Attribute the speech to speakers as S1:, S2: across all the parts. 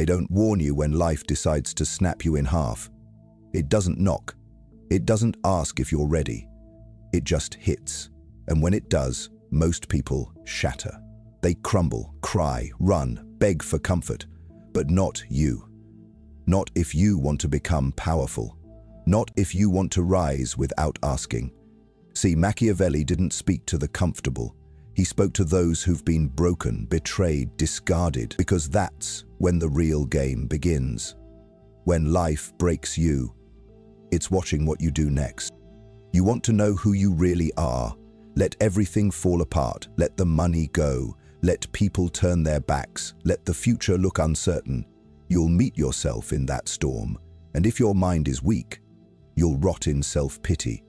S1: They don't warn you when life decides to snap you in half. It doesn't knock. It doesn't ask if you're ready. It just hits. And when it does, most people shatter. They crumble, cry, run, beg for comfort. But not you. Not if you want to become powerful. Not if you want to rise without asking. See, Machiavelli didn't speak to the comfortable. He spoke to those who've been broken, betrayed, discarded, because that's when the real game begins. When life breaks you, it's watching what you do next. You want to know who you really are. Let everything fall apart. Let the money go. Let people turn their backs. Let the future look uncertain. You'll meet yourself in that storm. And if your mind is weak, you'll rot in self-pity.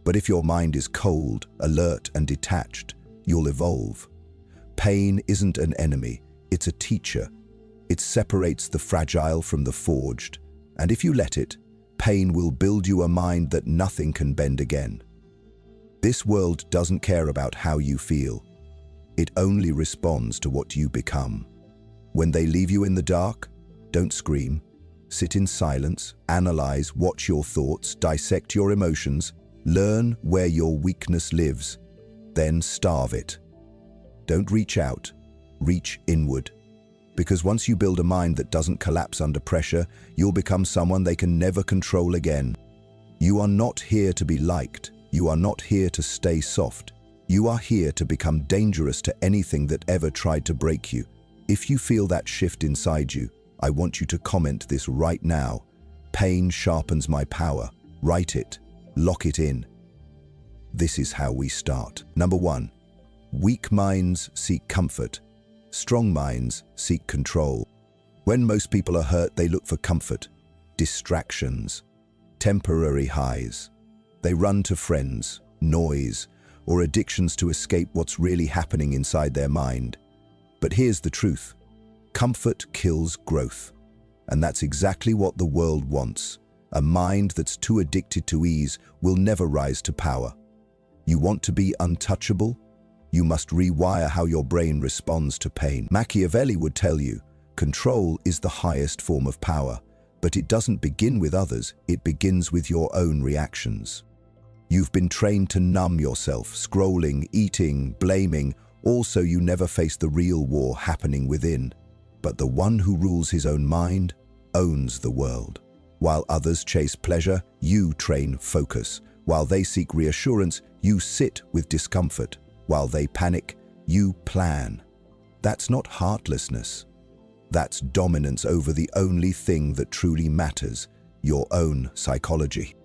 S1: But if your mind is cold, alert, and detached, you'll evolve. Pain isn't an enemy, it's a teacher. It separates the fragile from the forged. And if you let it, pain will build you a mind that nothing can bend again. This world doesn't care about how you feel. It only responds to what you become. When they leave you in the dark, don't scream. Sit in silence, analyze, watch your thoughts, dissect your emotions, learn where your weakness lives, then starve it. Don't reach out, reach inward. Because once you build a mind that doesn't collapse under pressure, you'll become someone they can never control again. You are not here to be liked. You are not here to stay soft. You are here to become dangerous to anything that ever tried to break you. If you feel that shift inside you, I want you to comment this right now. Pain sharpens my power. Write it. Lock it in. This is how we start. Number 1. Weak minds seek comfort. Strong minds seek control. When most people are hurt, they look for comfort, distractions, temporary highs. They run to friends, noise, or addictions to escape what's really happening inside their mind. But here's the truth. Comfort kills growth. And that's exactly what the world wants. A mind that's too addicted to ease will never rise to power. You want to be untouchable? You must rewire how your brain responds to pain. Machiavelli would tell you, control is the highest form of power, but it doesn't begin with others, it begins with your own reactions. You've been trained to numb yourself, scrolling, eating, blaming, all so you never face the real war happening within. But the one who rules his own mind owns the world. While others chase pleasure, you train focus. While they seek reassurance, you sit with discomfort. While they panic, you plan. That's not heartlessness. That's dominance over the only thing that truly matters, your own psychology.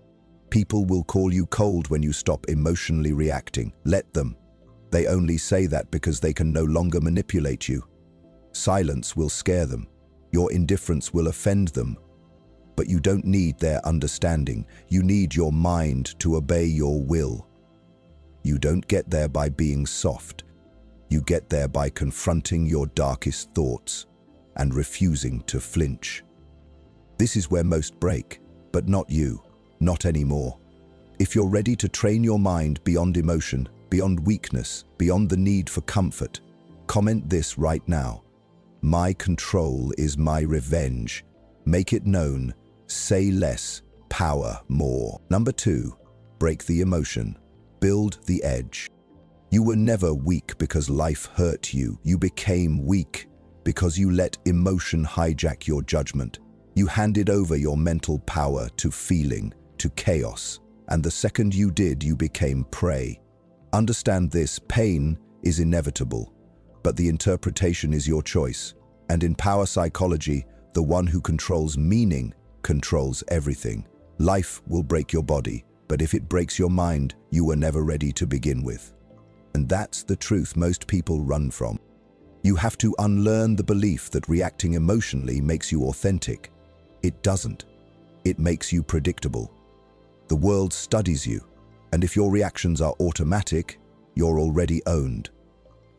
S1: People will call you cold when you stop emotionally reacting. Let them. They only say that because they can no longer manipulate you. Silence will scare them. Your indifference will offend them. But you don't need their understanding. You need your mind to obey your will. You don't get there by being soft. You get there by confronting your darkest thoughts and refusing to flinch. This is where most break, but not you, not anymore. If you're ready to train your mind beyond emotion, beyond weakness, beyond the need for comfort, comment this right now. My control is my revenge. Make it known. Say less, power more. Number 2, break the emotion. Build the edge. You were never weak because life hurt you. You became weak because you let emotion hijack your judgment. You handed over your mental power to feeling, to chaos. And the second you did, you became prey. Understand this, pain is inevitable, but the interpretation is your choice. And in power psychology, the one who controls meaning controls everything. Life will break your body, but if it breaks your mind, you were never ready to begin with. And that's the truth most people run from. You have to unlearn the belief that reacting emotionally makes you authentic. It doesn't. It makes you predictable. The world studies you, and if your reactions are automatic, you're already owned.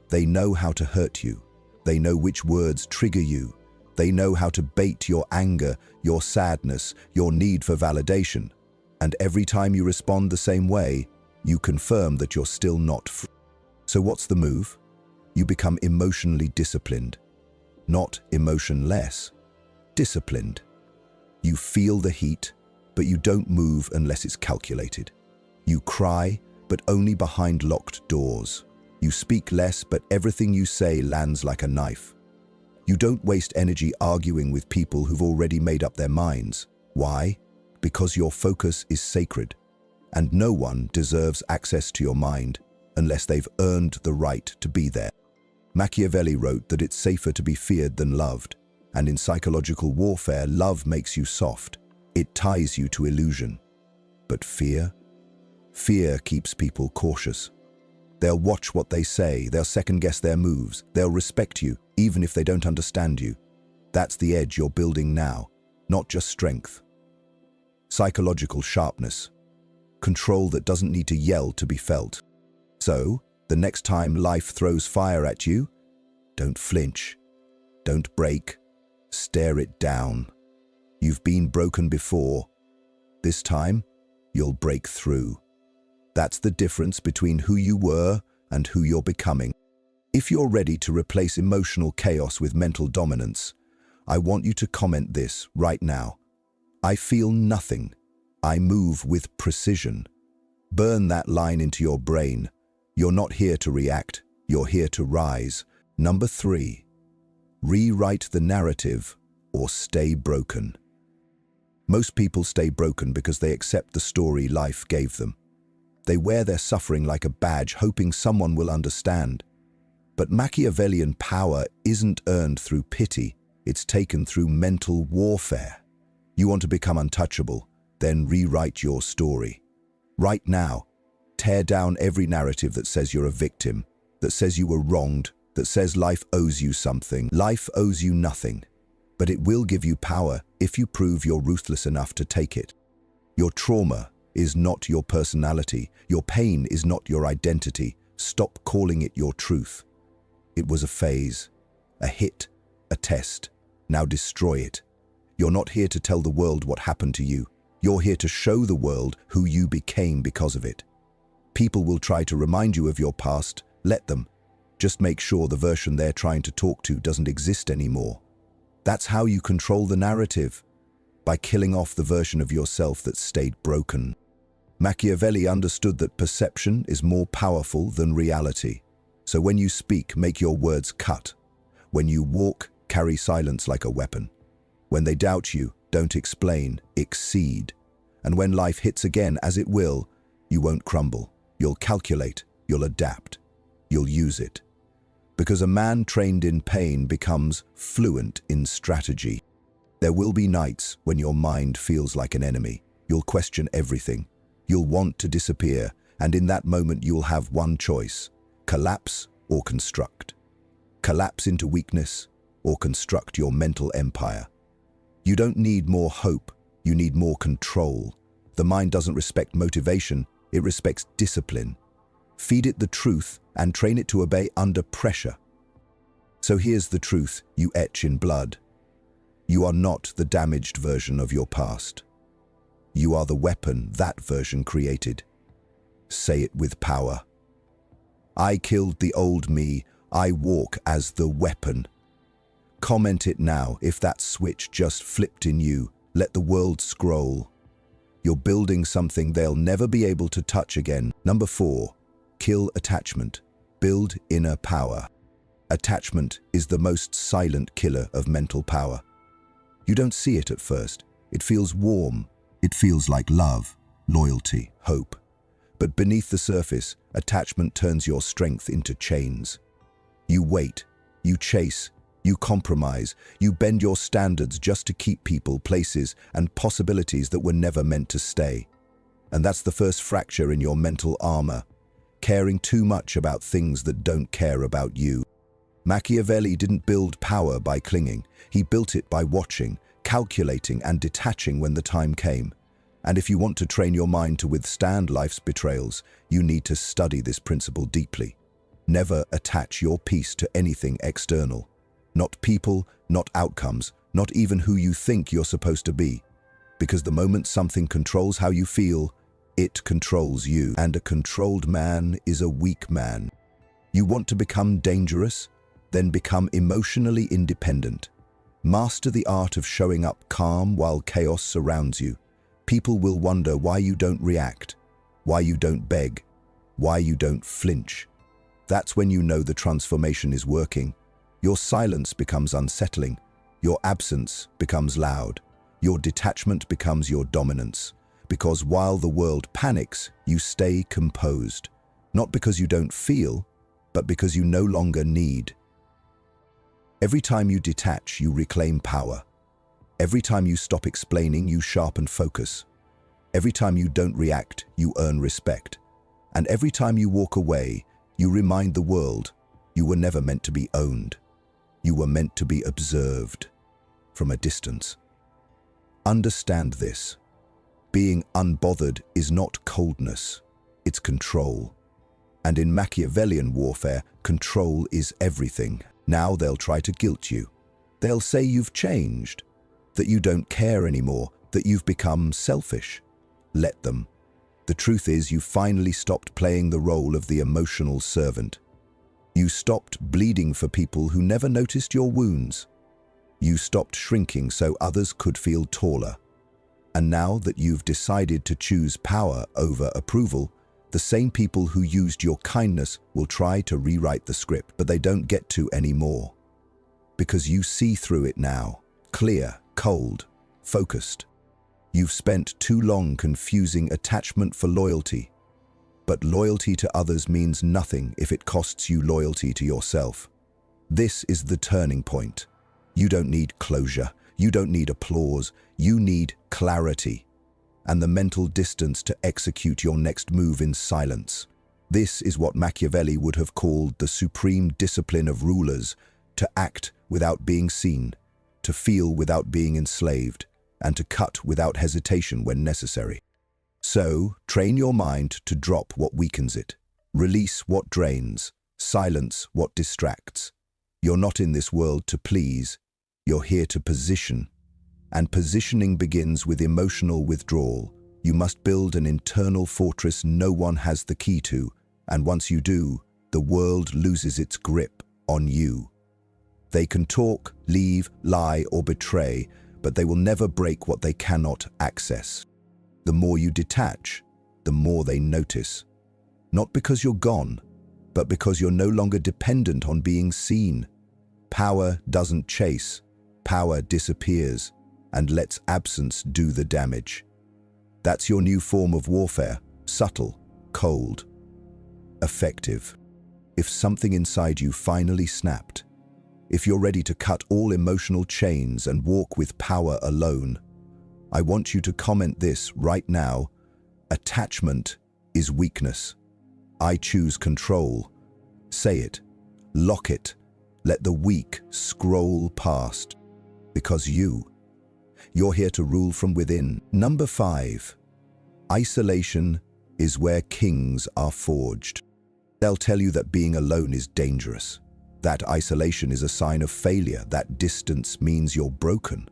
S1: They know how to hurt you. They know which words trigger you. They know how to bait your anger, your sadness, your need for validation. And every time you respond the same way, you confirm that you're still not free. So what's the move? You become emotionally disciplined, not emotionless. Disciplined. You feel the heat, but you don't move unless it's calculated. You cry, but only behind locked doors. You speak less, but everything you say lands like a knife. You don't waste energy arguing with people who've already made up their minds. Why? Because your focus is sacred, and no one deserves access to your mind unless they've earned the right to be there. Machiavelli wrote that it's safer to be feared than loved, and in psychological warfare, love makes you soft. It ties you to illusion. But fear? Fear keeps people cautious. They'll watch what they say, they'll second-guess their moves, they'll respect you, even if they don't understand you. That's the edge you're building now, not just strength. Psychological sharpness. Control that doesn't need to yell to be felt. So, the next time life throws fire at you, don't flinch, don't break, stare it down. You've been broken before. This time, you'll break through. That's the difference between who you were and who you're becoming. If you're ready to replace emotional chaos with mental dominance, I want you to comment this right now. I feel nothing. I move with precision. Burn that line into your brain. You're not here to react, you're here to rise. Number 3, rewrite the narrative or stay broken. Most people stay broken because they accept the story life gave them. They wear their suffering like a badge, hoping someone will understand. But Machiavellian power isn't earned through pity, it's taken through mental warfare. You want to become untouchable, then rewrite your story. Right now, tear down every narrative that says you're a victim, that says you were wronged, that says life owes you something. Life owes you nothing, but it will give you power if you prove you're ruthless enough to take it. Your trauma is not your personality. Your pain is not your identity. Stop calling it your truth. It was a phase, a hit, a test. Now destroy it. You're not here to tell the world what happened to you. You're here to show the world who you became because of it. People will try to remind you of your past. Let them. Just make sure the version they're trying to talk to doesn't exist anymore. That's how you control the narrative, by killing off the version of yourself that stayed broken. Machiavelli understood that perception is more powerful than reality. So when you speak, make your words cut. When you walk, carry silence like a weapon. When they doubt you, don't explain, exceed. And when life hits again, as it will, you won't crumble. You'll calculate, you'll adapt, you'll use it. Because a man trained in pain becomes fluent in strategy. There will be nights when your mind feels like an enemy. You'll question everything. You'll want to disappear, and in that moment you'll have one choice: collapse or construct. Collapse into weakness or construct your mental empire. You don't need more hope, you need more control. The mind doesn't respect motivation, it respects discipline. Feed it the truth and train it to obey under pressure. So here's the truth you etch in blood. You are not the damaged version of your past. You are the weapon that version created. Say it with power. I killed the old me. I walk as the weapon. Comment it now if that switch just flipped in you. Let the world scroll. You're building something they'll never be able to touch again. Number 4, kill attachment. Build inner power. Attachment is the most silent killer of mental power. You don't see it at first. It feels warm. It feels like love, loyalty, hope. But beneath the surface, attachment turns your strength into chains. You wait, you chase, you compromise, you bend your standards just to keep people, places, and possibilities that were never meant to stay. And that's the first fracture in your mental armor, caring too much about things that don't care about you. Machiavelli didn't build power by clinging. He built it by watching, calculating, and detaching when the time came. And if you want to train your mind to withstand life's betrayals, you need to study this principle deeply. Never attach your peace to anything external. Not people, not outcomes, not even who you think you're supposed to be. Because the moment something controls how you feel, it controls you. And a controlled man is a weak man. You want to become dangerous? Then become emotionally independent. Master the art of showing up calm while chaos surrounds you. People will wonder why you don't react, why you don't beg, why you don't flinch. That's when you know the transformation is working. Your silence becomes unsettling. Your absence becomes loud. Your detachment becomes your dominance. Because while the world panics, you stay composed. Not because you don't feel, but because you no longer need. Every time you detach, you reclaim power. Every time you stop explaining, you sharpen focus. Every time you don't react, you earn respect. And every time you walk away, you remind the world you were never meant to be owned. You were meant to be observed from a distance. Understand this. Being unbothered is not coldness, it's control. And in Machiavellian warfare, control is everything. Now they'll try to guilt you. They'll say you've changed, that you don't care anymore, that you've become selfish. Let them. The truth is, you finally stopped playing the role of the emotional servant. You stopped bleeding for people who never noticed your wounds. You stopped shrinking so others could feel taller. And now that you've decided to choose power over approval, the same people who used your kindness will try to rewrite the script, but they don't get to anymore. Because you see through it now, clear, cold, focused. You've spent too long confusing attachment for loyalty. But loyalty to others means nothing if it costs you loyalty to yourself. This is the turning point. You don't need closure. You don't need applause. You need clarity and the mental distance to execute your next move in silence. This is what Machiavelli would have called the supreme discipline of rulers: to act without being seen, to feel without being enslaved, and to cut without hesitation when necessary. So, train your mind to drop what weakens it, release what drains, silence what distracts. You're not in this world to please, you're here to position. And positioning begins with emotional withdrawal. You must build an internal fortress no one has the key to, and once you do, the world loses its grip on you. They can talk, leave, lie, or betray, but they will never break what they cannot access. The more you detach, the more they notice. Not because you're gone, but because you're no longer dependent on being seen. Power doesn't chase, power disappears and lets absence do the damage. That's your new form of warfare: subtle, cold, effective. If something inside you finally snapped, if you're ready to cut all emotional chains and walk with power alone, I want you to comment this right now: attachment is weakness. I choose control. Say it, lock it, let the weak scroll past. Because you're here to rule from within. Number 5, isolation is where kings are forged. They'll tell you that being alone is dangerous, that isolation is a sign of failure, that distance means you're broken.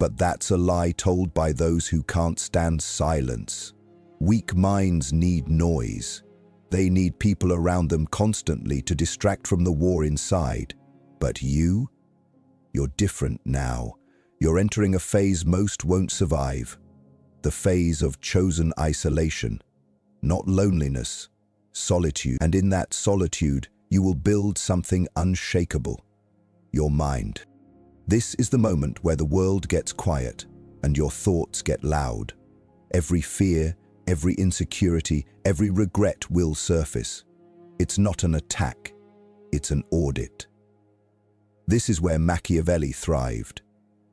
S1: But that's a lie told by those who can't stand silence. Weak minds need noise. They need people around them constantly to distract from the war inside. But you're different now. You're entering a phase most won't survive. The phase of chosen isolation, not loneliness, solitude. And in that solitude, you will build something unshakable: your mind. This is the moment where the world gets quiet and your thoughts get loud. Every fear, every insecurity, every regret will surface. It's not an attack, it's an audit. This is where Machiavelli thrived.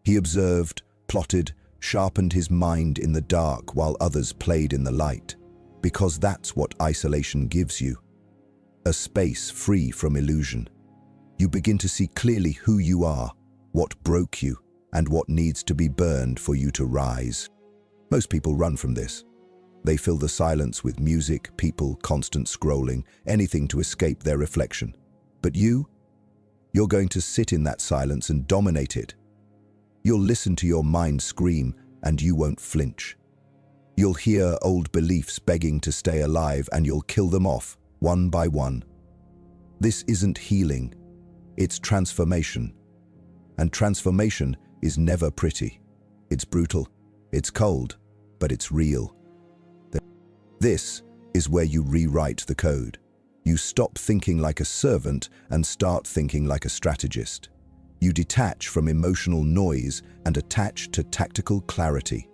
S1: He observed, plotted, sharpened his mind in the dark while others played in the light. Because that's what isolation gives you: a space free from illusion. You begin to see clearly who you are, what broke you, and what needs to be burned for you to rise. Most people run from this. They fill the silence with music, people, constant scrolling, anything to escape their reflection. But you're going to sit in that silence and dominate it. You'll listen to your mind scream, and you won't flinch. You'll hear old beliefs begging to stay alive, and you'll kill them off, one by one. This isn't healing, it's transformation. And transformation is never pretty. It's brutal, it's cold, but it's real. This is where you rewrite the code. You stop thinking like a servant and start thinking like a strategist. You detach from emotional noise and attach to tactical clarity.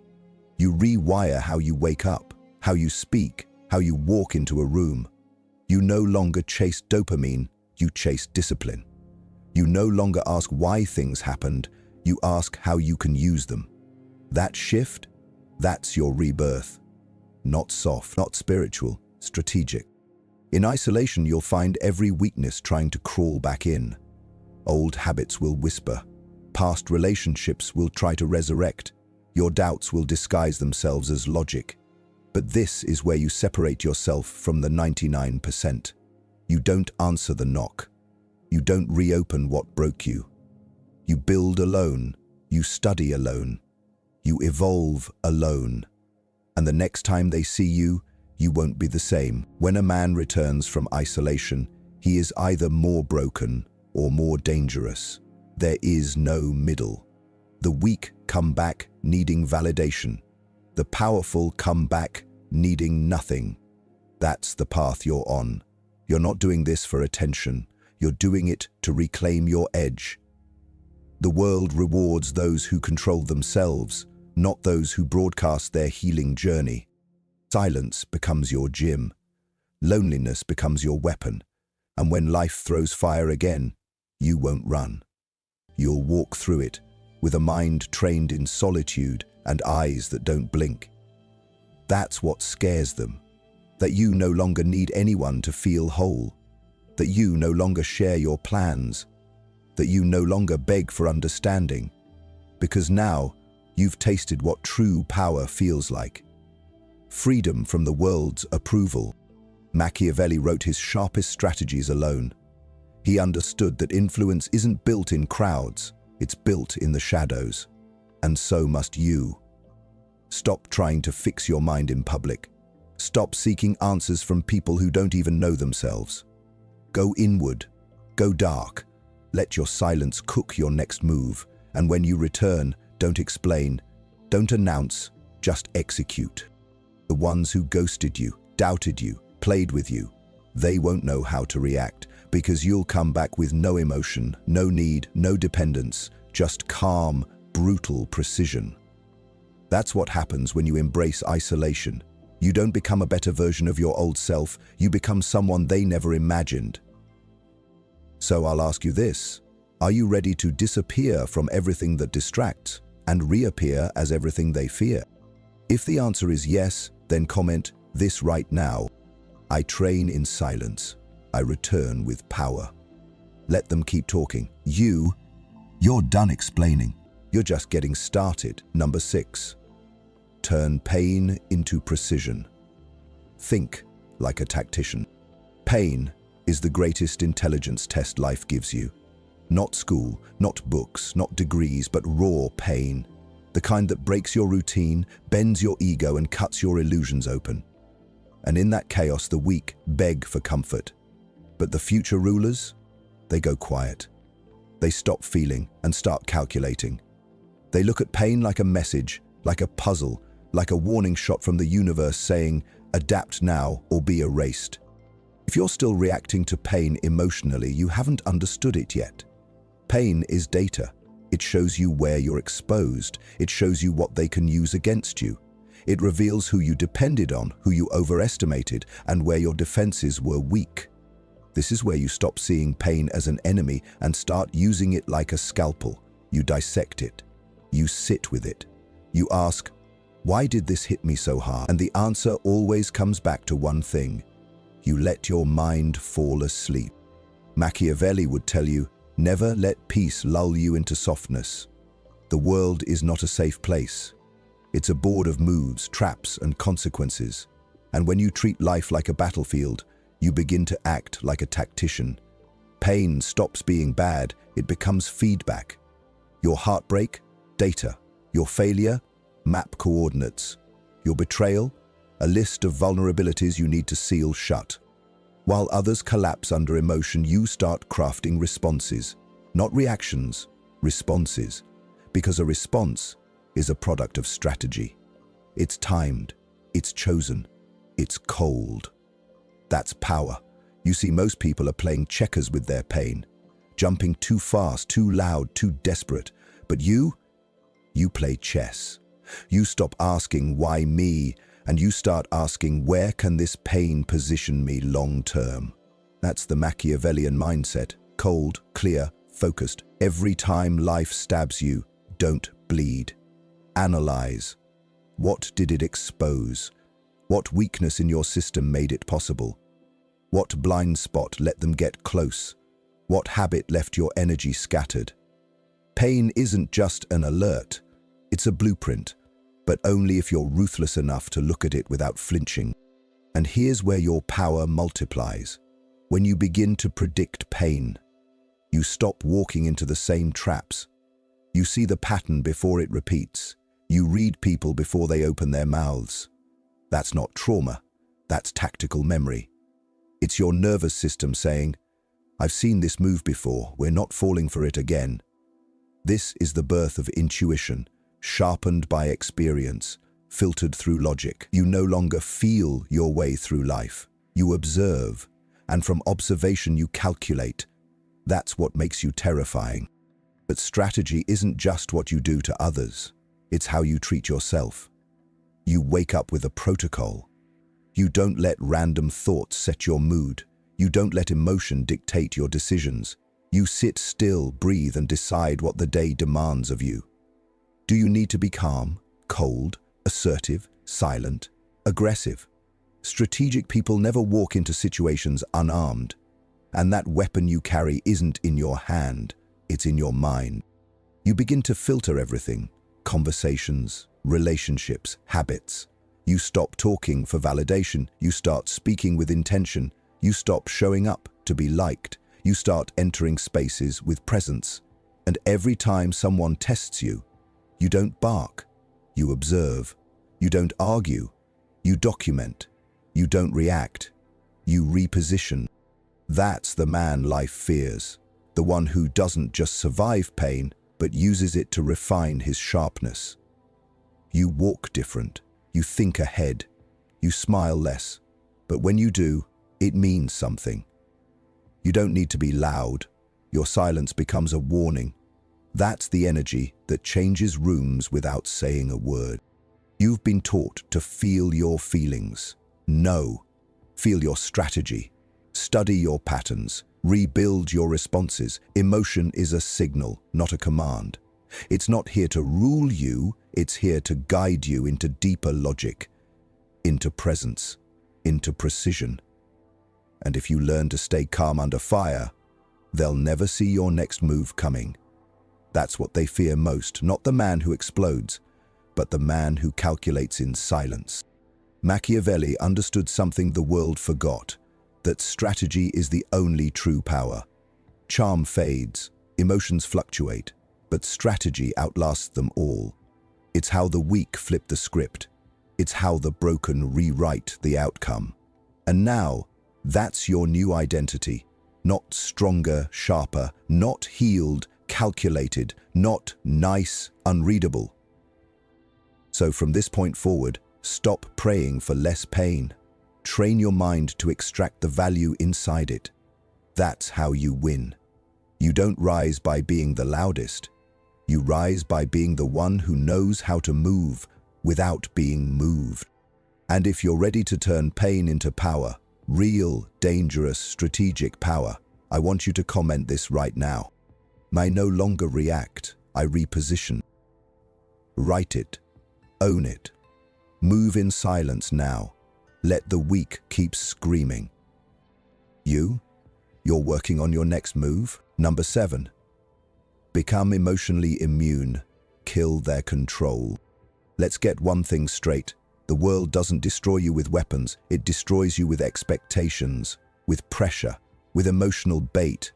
S1: You rewire how you wake up, how you speak, how you walk into a room. You no longer chase dopamine, you chase discipline. You no longer ask why things happened, you ask how you can use them. That shift, that's your rebirth. Not soft, not spiritual, strategic. In isolation, you'll find every weakness trying to crawl back in. Old habits will whisper. Past relationships will try to resurrect. Your doubts will disguise themselves as logic. But this is where you separate yourself from the 99%. You don't answer the knock. You don't reopen what broke you. You build alone. You study alone. You evolve alone. And the next time they see you, you won't be the same. When a man returns from isolation, he is either more broken or more dangerous. There is no middle. The weak come back needing validation. The powerful come back needing nothing. That's the path you're on. You're not doing this for attention. You're doing it to reclaim your edge. The world rewards those who control themselves, not those who broadcast their healing journey. Silence becomes your gym. Loneliness becomes your weapon. And when life throws fire again, you won't run. You'll walk through it with a mind trained in solitude and eyes that don't blink. That's what scares them. That you no longer need anyone to feel whole. That you no longer share your plans. That you no longer beg for understanding. Because now, you've tasted what true power feels like. Freedom from the world's approval. Machiavelli wrote his sharpest strategies alone. He understood that influence isn't built in crowds, it's built in the shadows. And so must you. Stop trying to fix your mind in public. Stop seeking answers from people who don't even know themselves. Go inward. Go dark. Let your silence cook your next move. And when you return, don't explain. Don't announce. Just execute. The ones who ghosted you, doubted you, played with you, they won't know how to react because you'll come back with no emotion, no need, no dependence, just calm, brutal precision. That's what happens when you embrace isolation. You don't become a better version of your old self, you become someone they never imagined. So I'll ask you this, are you ready to disappear from everything that distracts and reappear as everything they fear? If the answer is yes, then comment this right now. I train in silence. I return with power. Let them keep talking. You're done explaining. You're just getting started. Number 6. Turn pain into precision. Think like a tactician. Pain is the greatest intelligence test life gives you. Not school, not books, not degrees, but raw pain. The kind that breaks your routine, bends your ego, and cuts your illusions open. And in that chaos, the weak beg for comfort. But the future rulers, they go quiet. They stop feeling and start calculating. They look at pain like a message, like a puzzle, like a warning shot from the universe saying, adapt now or be erased. If you're still reacting to pain emotionally, you haven't understood it yet. Pain is data. It shows you where you're exposed. It shows you what they can use against you. It reveals who you depended on, who you overestimated, and where your defenses were weak. This is where you stop seeing pain as an enemy and start using it like a scalpel. You dissect it. You sit with it. You ask, why did this hit me so hard? And the answer always comes back to one thing. You let your mind fall asleep. Machiavelli would tell you, never let peace lull you into softness. The world is not a safe place. It's a board of moves, traps, and consequences. And when you treat life like a battlefield, you begin to act like a tactician. Pain stops being bad, it becomes feedback. Your heartbreak, data. Your failure, map coordinates. Your betrayal, a list of vulnerabilities you need to seal shut. While others collapse under emotion, you start crafting responses. Not reactions, responses, because a response is a product of strategy. It's timed, it's chosen, it's cold. That's power. You see, most people are playing checkers with their pain, jumping too fast, too loud, too desperate. But you play chess. You stop asking, why me? And you start asking, where can this pain position me long term? That's the Machiavellian mindset. Cold, clear, focused. Every time life stabs you, don't bleed. Analyze. What did it expose? What weakness in your system made it possible? What blind spot let them get close? What habit left your energy scattered? Pain isn't just an alert, it's a blueprint, but only if you're ruthless enough to look at it without flinching. And here's where your power multiplies. When you begin to predict pain, you stop walking into the same traps. You see the pattern before it repeats. You read people before they open their mouths. That's not trauma, that's tactical memory. It's your nervous system saying, I've seen this move before, we're not falling for it again. This is the birth of intuition, sharpened by experience, filtered through logic. You no longer feel your way through life. You observe, and from observation you calculate. That's what makes you terrifying. But strategy isn't just what you do to others. It's how you treat yourself. You wake up with a protocol. You don't let random thoughts set your mood. You don't let emotion dictate your decisions. You sit still, breathe, and decide what the day demands of you. Do you need to be calm, cold, assertive, silent, aggressive? Strategic people never walk into situations unarmed. And that weapon you carry isn't in your hand, it's in your mind. You begin to filter everything. Conversations, relationships, habits. You stop talking for validation. You start speaking with intention. You stop showing up to be liked. You start entering spaces with presence. And every time someone tests you, you don't bark. You observe. You don't argue. You document. You don't react. You reposition. That's the man life fears. The one who doesn't just survive pain, but uses it to refine his sharpness. You walk different. You think ahead. You smile less. But when you do, it means something. You don't need to be loud. Your silence becomes a warning. That's the energy that changes rooms without saying a word. You've been taught to feel your feelings. No. Feel your strategy. Study your patterns. Rebuild your responses. Emotion is a signal, not a command. It's not here to rule you, it's here to guide you into deeper logic, into presence, into precision. And if you learn to stay calm under fire, they'll never see your next move coming. That's what they fear most, not the man who explodes, but the man who calculates in silence. Machiavelli understood something the world forgot, that strategy is the only true power. Charm fades, emotions fluctuate, but strategy outlasts them all. It's how the weak flip the script. It's how the broken rewrite the outcome. And now, that's your new identity. Not stronger, sharper, not healed, calculated, not nice, unreadable. So from this point forward, stop praying for less pain. Train your mind to extract the value inside it. That's how you win. You don't rise by being the loudest. You rise by being the one who knows how to move without being moved. And if you're ready to turn pain into power, real, dangerous, strategic power, I want you to comment this right now. I no longer react, I reposition. Write it. Own it. Move in silence now. Let the weak keep screaming. You're working on your next move. Number 7. Become emotionally immune. Kill their control. Let's get one thing straight. The world doesn't destroy you with weapons. It destroys you with expectations, with pressure, with emotional bait.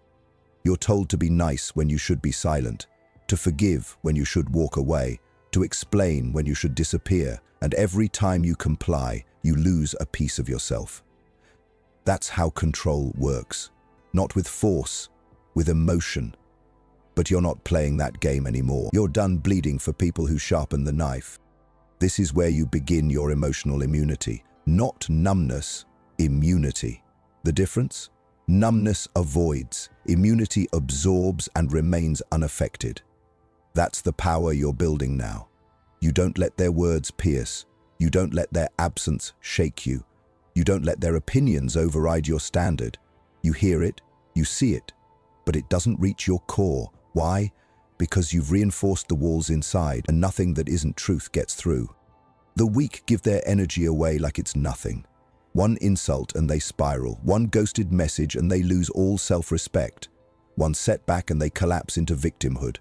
S1: You're told to be nice when you should be silent, to forgive when you should walk away, to explain when you should disappear, and every time you comply, you lose a piece of yourself. That's how control works. Not with force, with emotion. But you're not playing that game anymore. You're done bleeding for people who sharpen the knife. This is where you begin your emotional immunity. Not numbness, immunity. The difference? Numbness avoids, immunity absorbs and remains unaffected. That's the power you're building now. You don't let their words pierce. You don't let their absence shake you. You don't let their opinions override your standard. You hear it, you see it, but it doesn't reach your core. Why? Because you've reinforced the walls inside and nothing that isn't truth gets through. The weak give their energy away like it's nothing. One insult and they spiral. One ghosted message and they lose all self-respect. One setback and they collapse into victimhood.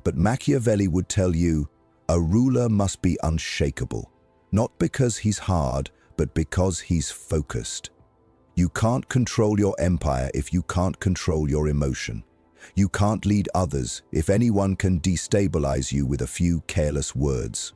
S1: But Machiavelli would tell you, a ruler must be unshakable. Not because he's hard, but because he's focused. You can't control your empire if you can't control your emotion. You can't lead others if anyone can destabilize you with a few careless words.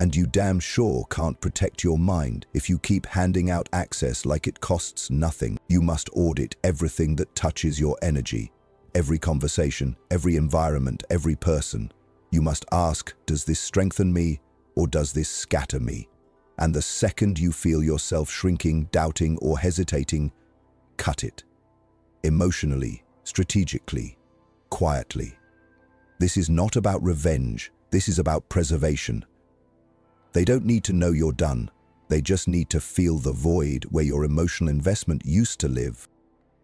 S1: And you damn sure can't protect your mind if you keep handing out access like it costs nothing. You must audit everything that touches your energy. Every conversation, every environment, every person. You must ask, does this strengthen me or does this scatter me? And the second you feel yourself shrinking, doubting, or hesitating, cut it. Emotionally, strategically, quietly. This is not about revenge. This is about preservation. They don't need to know you're done. They just need to feel the void where your emotional investment used to live.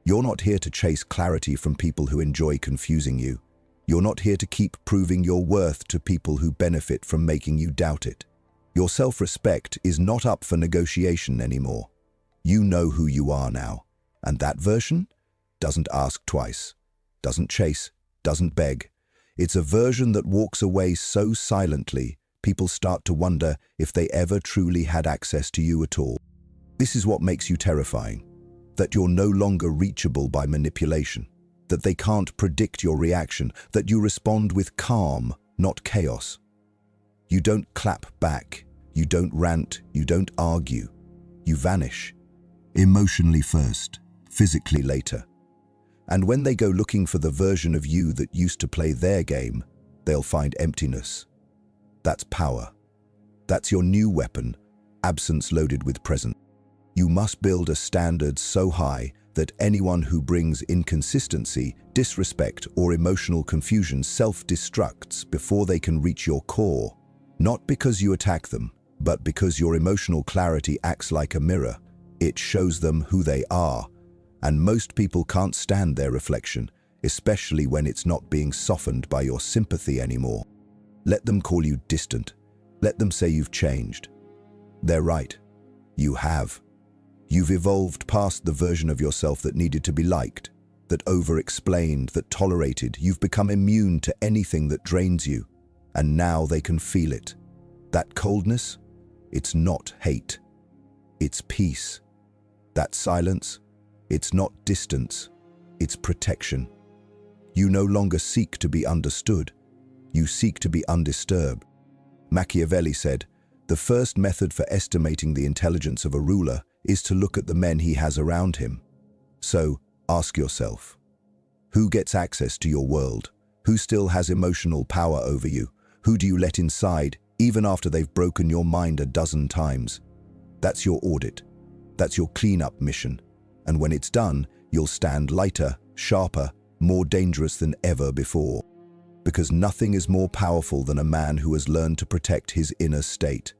S1: You're not here to chase clarity from people who enjoy confusing you. You're not here to keep proving your worth to people who benefit from making you doubt it. Your self-respect is not up for negotiation anymore. You know who you are now, and that version doesn't ask twice, doesn't chase, doesn't beg. It's a version that walks away so silently, people start to wonder if they ever truly had access to you at all. This is what makes you terrifying, that you're no longer reachable by manipulation, that they can't predict your reaction, that you respond with calm, not chaos. You don't clap back, you don't rant, you don't argue. You vanish. Emotionally first, physically later. And when they go looking for the version of you that used to play their game, they'll find emptiness. That's power. That's your new weapon, absence loaded with presence. You must build a standard so high that anyone who brings inconsistency, disrespect, or emotional confusion self-destructs before they can reach your core. Not because you attack them, but because your emotional clarity acts like a mirror. It shows them who they are, and most people can't stand their reflection, especially when it's not being softened by your sympathy anymore. Let them call you distant. Let them say you've changed. They're right. You have. You've evolved past the version of yourself that needed to be liked, that over-explained, that tolerated. You've become immune to anything that drains you, and now they can feel it. That coldness, it's not hate. It's peace. That silence, it's not distance. It's protection. You no longer seek to be understood. You seek to be undisturbed. Machiavelli said, the first method for estimating the intelligence of a ruler is to look at the men he has around him. So, ask yourself, who gets access to your world? Who still has emotional power over you? Who do you let inside, even after they've broken your mind a dozen times? That's your audit. That's your cleanup mission. And when it's done, you'll stand lighter, sharper, more dangerous than ever before. Because nothing is more powerful than a man who has learned to protect his inner state.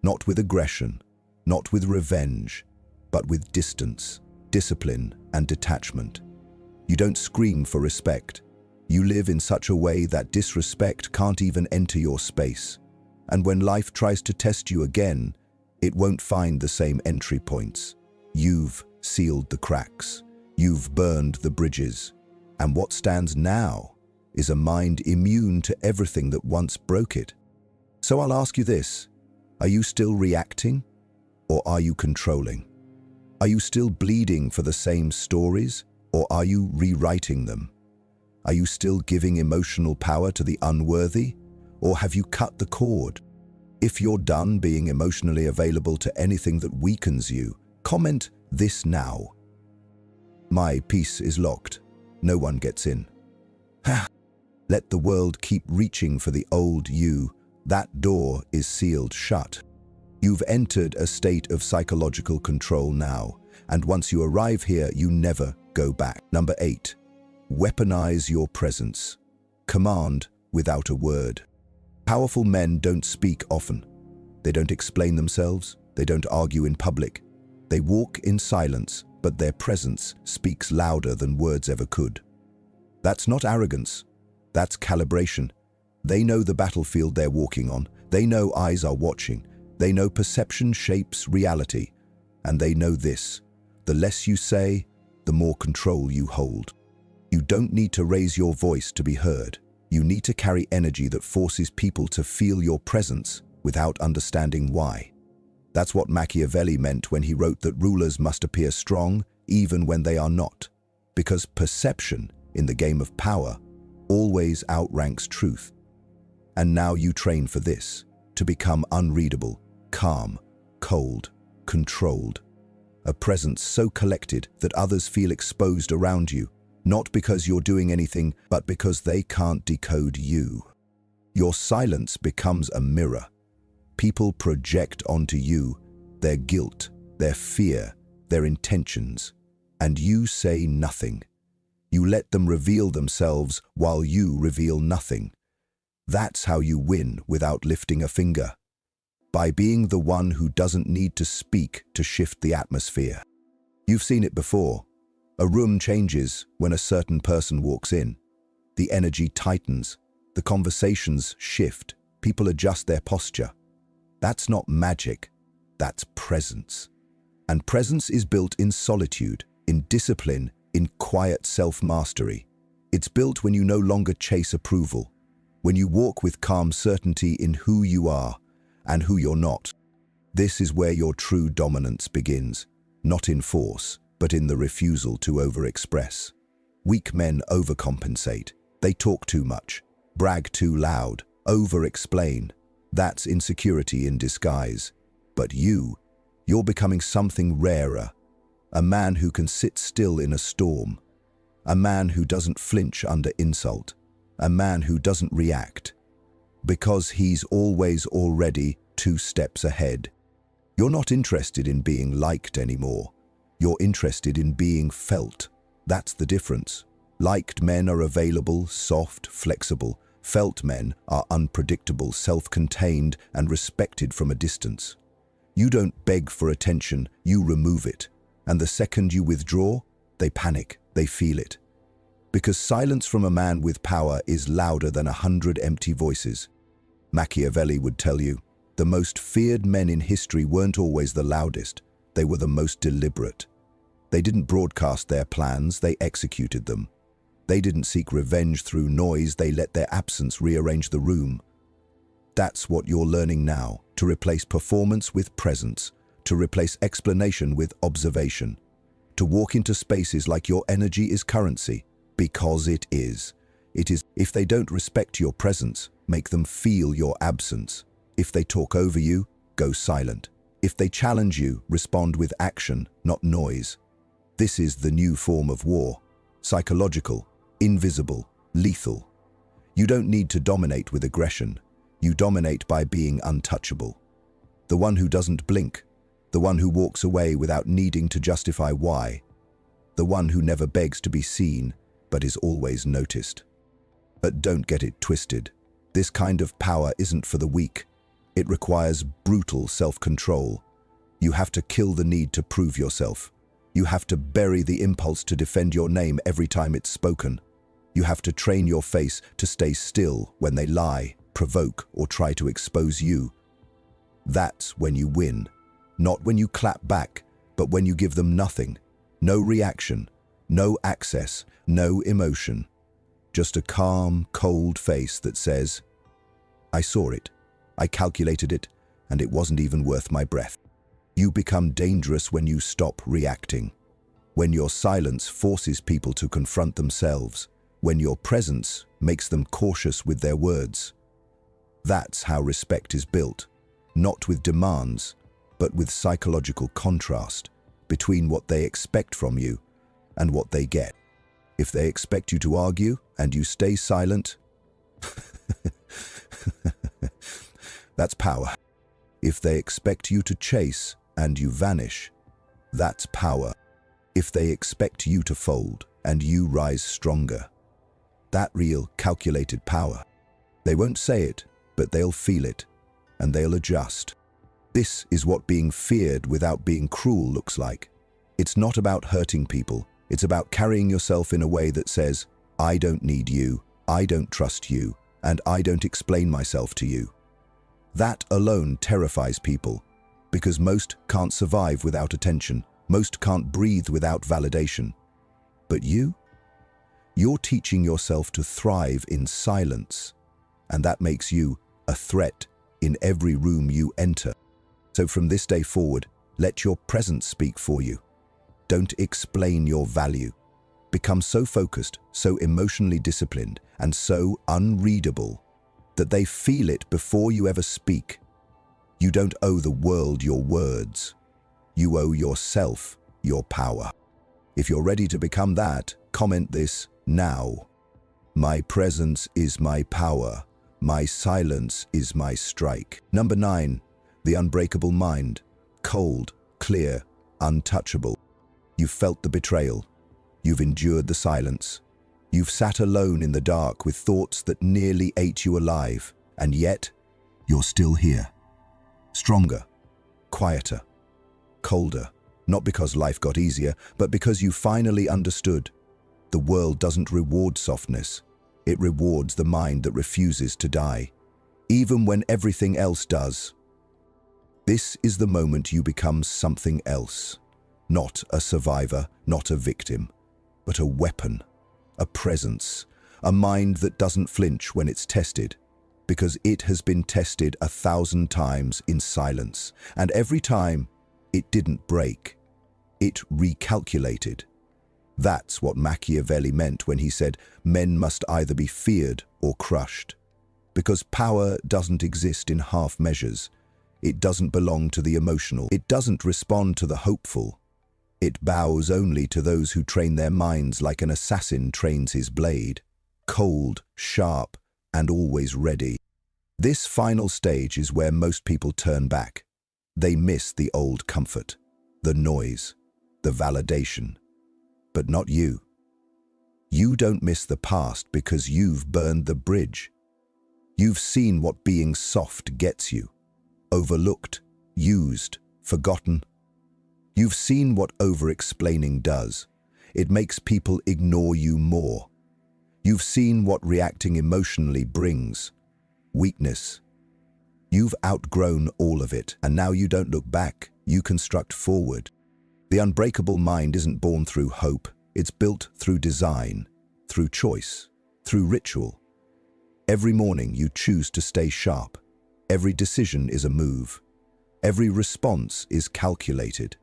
S1: Not with aggression, not with revenge, but with distance, discipline, and detachment. You don't scream for respect. You live in such a way that disrespect can't even enter your space. And when life tries to test you again, it won't find the same entry points. You've sealed the cracks. You've burned the bridges. And what stands now is a mind immune to everything that once broke it. So I'll ask you this, are you still reacting, or are you controlling? Are you still bleeding for the same stories, or are you rewriting them? Are you still giving emotional power to the unworthy, or have you cut the cord? If you're done being emotionally available to anything that weakens you, comment this now. My peace is locked. No one gets in. Let the world keep reaching for the old you. That door is sealed shut. You've entered a state of psychological control now, and once you arrive here, you never go back. Number 8. Weaponize your presence. Command without a word. Powerful men don't speak often. They don't explain themselves. They don't argue in public. They walk in silence, but their presence speaks louder than words ever could. That's not arrogance. That's calibration. They know the battlefield they're walking on. They know eyes are watching. They know perception shapes reality. And they know this: the less you say, the more control you hold. You don't need to raise your voice to be heard. You need to carry energy that forces people to feel your presence without understanding why. That's what Machiavelli meant when he wrote that rulers must appear strong even when they are not, because perception in the game of power always outranks truth. And now you train for this, to become unreadable, calm, cold, controlled. A presence so collected that others feel exposed around you, not because you're doing anything, but because they can't decode you. Your silence becomes a mirror. People project onto you their guilt, their fear, their intentions, and you say nothing. You let them reveal themselves while you reveal nothing. That's how you win without lifting a finger. By being the one who doesn't need to speak to shift the atmosphere. You've seen it before. A room changes when a certain person walks in. The energy tightens, the conversations shift, people adjust their posture. That's not magic, that's presence. And presence is built in solitude, in discipline, in quiet self-mastery. It's built when you no longer chase approval, when you walk with calm certainty in who you are and who you're not. This is where your true dominance begins, not in force, but in the refusal to overexpress. Weak men overcompensate. They talk too much, brag too loud, over-explain. That's insecurity in disguise. But you're becoming something rarer. A man who can sit still in a storm. A man who doesn't flinch under insult. A man who doesn't react. Because he's always already 2 steps ahead. You're not interested in being liked anymore. You're interested in being felt. That's the difference. Liked men are available, soft, flexible. Felt men are unpredictable, self-contained, and respected from a distance. You don't beg for attention, you remove it. And the second you withdraw, they panic, they feel it. Because silence from a man with power is louder than 100 empty voices. Machiavelli would tell you, the most feared men in history weren't always the loudest. They were the most deliberate. They didn't broadcast their plans, they executed them. They didn't seek revenge through noise, they let their absence rearrange the room. That's what you're learning now, to replace performance with presence, to replace explanation with observation, to walk into spaces like your energy is currency, because it is. It is. If they don't respect your presence, make them feel your absence. If they talk over you, go silent. If they challenge you, respond with action, not noise. This is the new form of war. Psychological, invisible, lethal. You don't need to dominate with aggression. You dominate by being untouchable. The one who doesn't blink. The one who walks away without needing to justify why. The one who never begs to be seen, but is always noticed. But don't get it twisted. This kind of power isn't for the weak. It requires brutal self-control. You have to kill the need to prove yourself. You have to bury the impulse to defend your name every time it's spoken. You have to train your face to stay still when they lie, provoke, or try to expose you. That's when you win. Not when you clap back, but when you give them nothing. No reaction, no access, no emotion. Just a calm, cold face that says, I saw it, I calculated it, and it wasn't even worth my breath. You become dangerous when you stop reacting. When your silence forces people to confront themselves. When your presence makes them cautious with their words. That's how respect is built. Not with demands, but with psychological contrast between what they expect from you and what they get. If they expect you to argue and you stay silent, That's power. If they expect you to chase and you vanish, that's power. If they expect you to fold and you rise stronger, that real, calculated power. They won't say it, but they'll feel it, and they'll adjust. This is what being feared without being cruel looks like. It's not about hurting people. It's about carrying yourself in a way that says, I don't need you, I don't trust you, and I don't explain myself to you. That alone terrifies people, because most can't survive without attention. Most can't breathe without validation. But you're teaching yourself to thrive in silence, and that makes you a threat in every room you enter. So from this day forward, let your presence speak for you. Don't explain your value. Become so focused, so emotionally disciplined, and so unreadable that they feel it before you ever speak. You don't owe the world your words. You owe yourself your power. If you're ready to become that, comment this now. My presence is my power. My silence is my strike. Number 9, the unbreakable mind. Cold, clear, untouchable. You've felt the betrayal. You've endured the silence. You've sat alone in the dark with thoughts that nearly ate you alive, and yet you're still here. Stronger, quieter, colder, not because life got easier, but because you finally understood. The world doesn't reward softness. It rewards the mind that refuses to die, even when everything else does. This is the moment you become something else. Not a survivor, not a victim, but a weapon, a presence, a mind that doesn't flinch when it's tested, because it has been tested 1,000 times in silence, and every time it didn't break. It recalculated. That's what Machiavelli meant when he said men must either be feared or crushed. Because power doesn't exist in half measures. It doesn't belong to the emotional. It doesn't respond to the hopeful. It bows only to those who train their minds like an assassin trains his blade, cold, sharp, and always ready. This final stage is where most people turn back. They miss the old comfort, the noise, the validation. But not you. You don't miss the past because you've burned the bridge. You've seen what being soft gets you. Overlooked, used, forgotten. You've seen what over-explaining does. It makes people ignore you more. You've seen what reacting emotionally brings. Weakness. You've outgrown all of it, and now you don't look back, you construct forward. The unbreakable mind isn't born through hope, it's built through design, through choice, through ritual. Every morning you choose to stay sharp. Every decision is a move. Every response is calculated.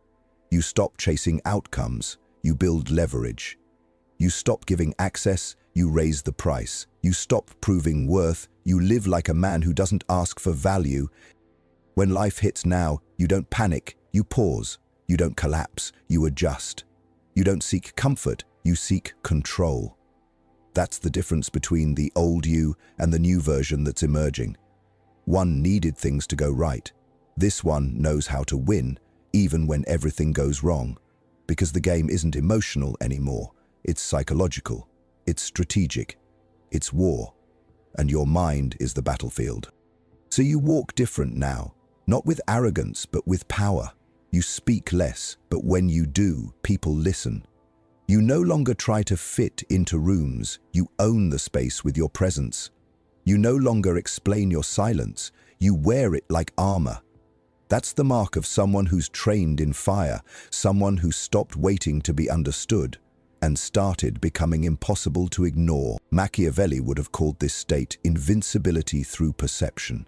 S1: You stop chasing outcomes, you build leverage. You stop giving access, you raise the price. You stop proving worth, you live like a man who doesn't ask for value. When life hits now, you don't panic, you pause. You don't collapse, you adjust. You don't seek comfort, you seek control. That's the difference between the old you and the new version that's emerging. One needed things to go right. This one knows how to win, even when everything goes wrong. Because the game isn't emotional anymore. It's psychological. It's strategic. It's war. And your mind is the battlefield. So you walk different now, not with arrogance, but with power. You speak less, but when you do, people listen. You no longer try to fit into rooms. You own the space with your presence. You no longer explain your silence. You wear it like armor. That's the mark of someone who's trained in fire, someone who stopped waiting to be understood and started becoming impossible to ignore. Machiavelli would have called this state invincibility through perception.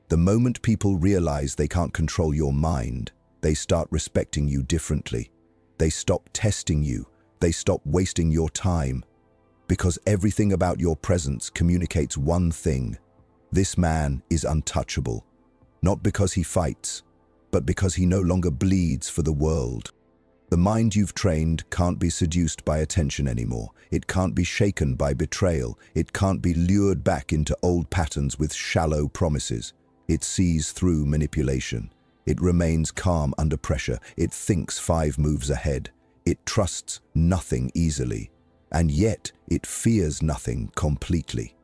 S1: The moment people realize they can't control your mind, they start respecting you differently. They stop testing you. They stop wasting your time. Because everything about your presence communicates one thing. This man is untouchable. Not because he fights, but because he no longer bleeds for the world. The mind you've trained can't be seduced by attention anymore. It can't be shaken by betrayal. It can't be lured back into old patterns with shallow promises. It sees through manipulation. It remains calm under pressure. It thinks 5 moves ahead. It trusts nothing easily. And yet it fears nothing completely.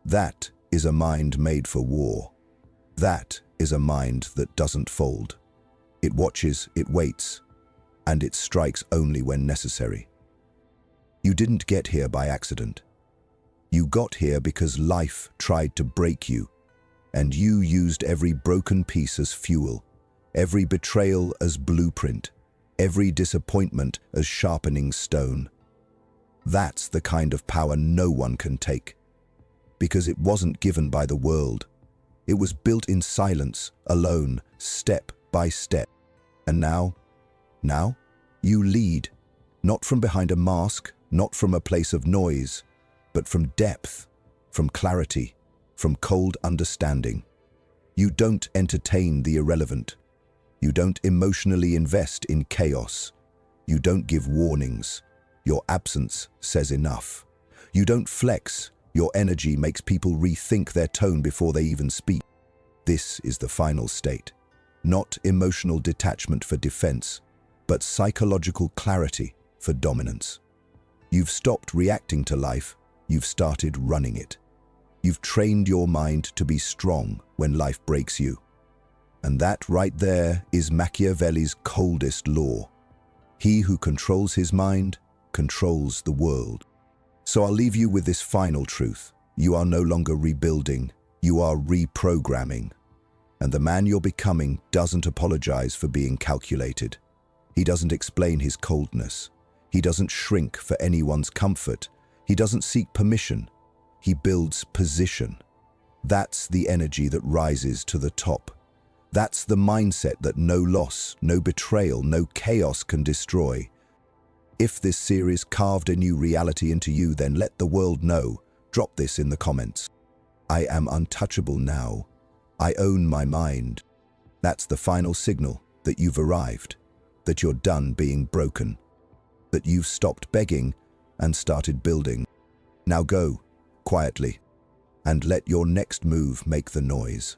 S1: That is a mind made for war. That is a mind that doesn't fold. It watches, it waits, and it strikes only when necessary. You didn't get here by accident. You got here because life tried to break you, and you used every broken piece as fuel, every betrayal as blueprint, every disappointment as sharpening stone. That's the kind of power no one can take, because it wasn't given by the world. It was built in silence, alone, step by step. And now, you lead, not from behind a mask, not from a place of noise, but from depth, from clarity, from cold understanding. You don't entertain the irrelevant. You don't emotionally invest in chaos. You don't give warnings. Your absence says enough. You don't flex. Your energy makes people rethink their tone before they even speak. This is the final state. Not emotional detachment for defense, but psychological clarity for dominance. You've stopped reacting to life. You've started running it. You've trained your mind to be strong when life breaks you. And that right there is Machiavelli's coldest law. He who controls his mind controls the world. So I'll leave you with this final truth. You are no longer rebuilding, you are reprogramming. And the man you're becoming doesn't apologize for being calculated. He doesn't explain his coldness. He doesn't shrink for anyone's comfort. He doesn't seek permission. He builds position. That's the energy that rises to the top. That's the mindset that no loss, no betrayal, no chaos can destroy. If this series carved a new reality into you, then let the world know. Drop this in the comments. I am untouchable now. I own my mind. That's the final signal that you've arrived, that you're done being broken, that you've stopped begging and started building. Now go, quietly, and let your next move make the noise.